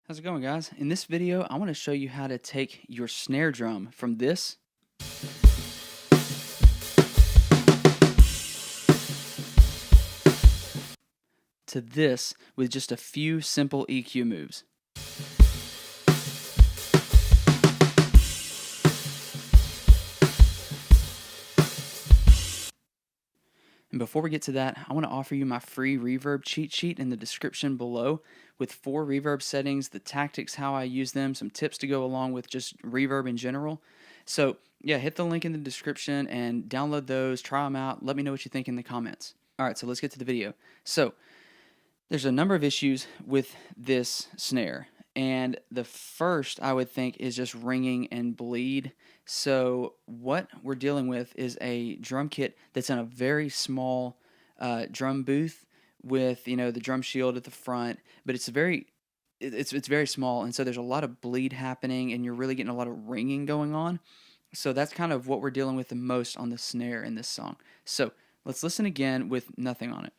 How's it going, guys? In this video, I want to show you how to take your snare drum from this to this with just a few simple EQ moves. And before we get to that, I want to offer you my free reverb cheat sheet in the description below with 4 reverb settings, the tactics, how I use them, some tips to go along with just reverb in general. So yeah, hit the link in the description and download those, try them out, let me know what you think in the comments. Alright, so let's get to the video. So there's a number of issues with this snare, and the first I would think is just ringing and bleed. So what we're dealing with is a drum kit that's in a very small drum booth with the drum shield at the front, but it's very small, and so there's a lot of bleed happening, and you're really getting a lot of ringing going on. So that's kind of what we're dealing with the most on the snare in this song. So let's listen again with nothing on it.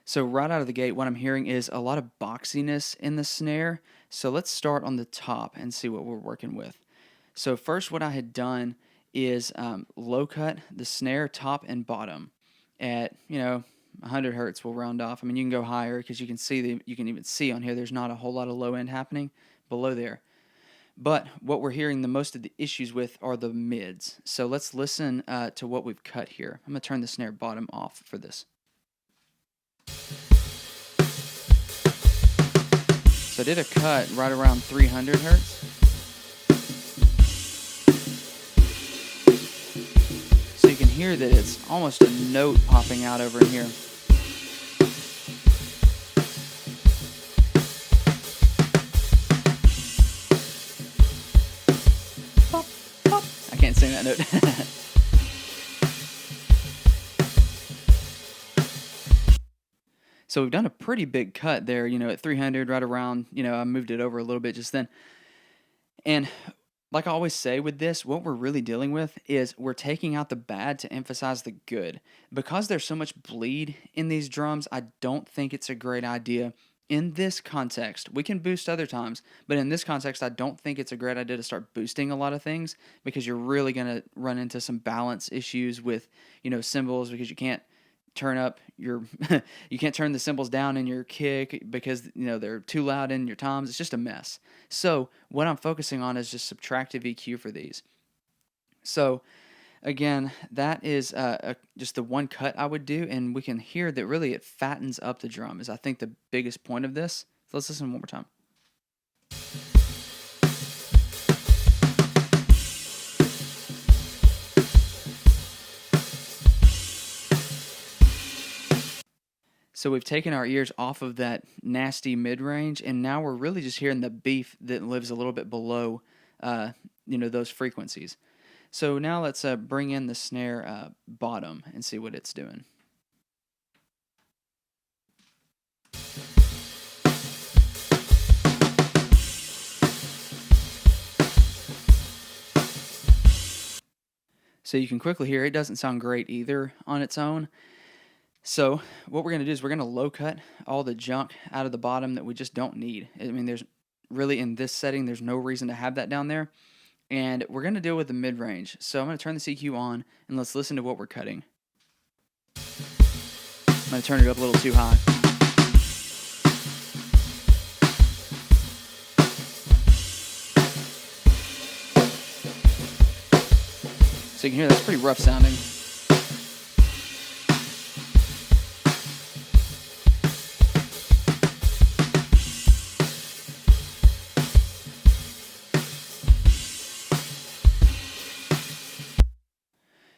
So right out of the gate, what I'm hearing is a lot of boxiness in the snare. So let's start on the top and see what we're working with. So first what I had done is low cut the snare top and bottom at 100 hertz. We'll round off. I mean, you can go higher because you can even see on here there's not a whole lot of low end happening below there. But what we're hearing the most of the issues with are the mids. So let's listen to what we've cut here. I'm going to turn the snare bottom off for this. So I did a cut right around 300 hertz. So you can hear that it's almost a note popping out over in here. Pop, pop. I can't sing that note. So we've done a pretty big cut there, at 300, right around, I moved it over a little bit just then. And like I always say with this, what we're really dealing with is we're taking out the bad to emphasize the good. Because there's so much bleed in these drums, I don't think it's a great idea. In this context, we can boost other times, but in this context, I don't think it's a great idea to start boosting a lot of things because you're really going to run into some balance issues with, cymbals because you can't turn up your you can't turn the cymbals down in your kick because they're too loud in your toms. It's just a mess. So what I'm focusing on is just subtractive EQ for these. So again, that is just the one cut I would do, and we can hear that really it fattens up the drum is I think the biggest point of this. So let's listen one more time. So we've taken our ears off of that nasty mid-range, and now we're really just hearing the beef that lives a little bit below, those frequencies. So now let's bring in the snare bottom and see what it's doing. So you can quickly hear it doesn't sound great either on its own. So what we're going to do is we're going to low cut all the junk out of the bottom that we just don't need. I mean, there's really in this setting, there's no reason to have that down there. And we're going to deal with the mid-range. So I'm going to turn the EQ on and let's listen to what we're cutting. I'm going to turn it up a little too high. So you can hear that's pretty rough sounding.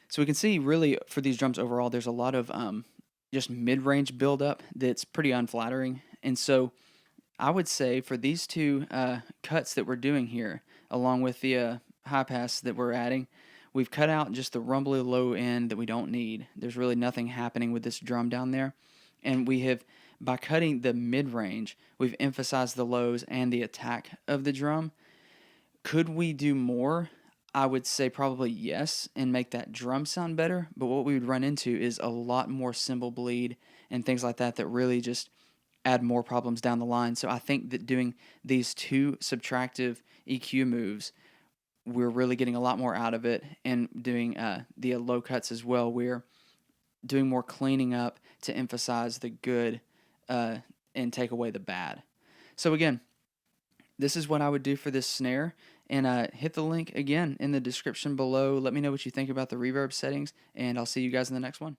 So we can see really for these drums overall, there's a lot of just mid-range buildup that's pretty unflattering. And so I would say for these two cuts that we're doing here, along with the high pass that we're adding, we've cut out just the rumbly low end that we don't need. There's really nothing happening with this drum down there. And we have, by cutting the mid-range, we've emphasized the lows and the attack of the drum. Could we do more? I would say probably yes, and make that drum sound better. But what we would run into is a lot more cymbal bleed and things like that that really just add more problems down the line. So I think that doing these two subtractive EQ moves, we're really getting a lot more out of it, and doing the low cuts as well. We're doing more cleaning up to emphasize the good uh, and take away the bad. So again, this is what I would do for this snare. And hit the link again in the description below. Let me know what you think about the reverb settings, and I'll see you guys in the next one.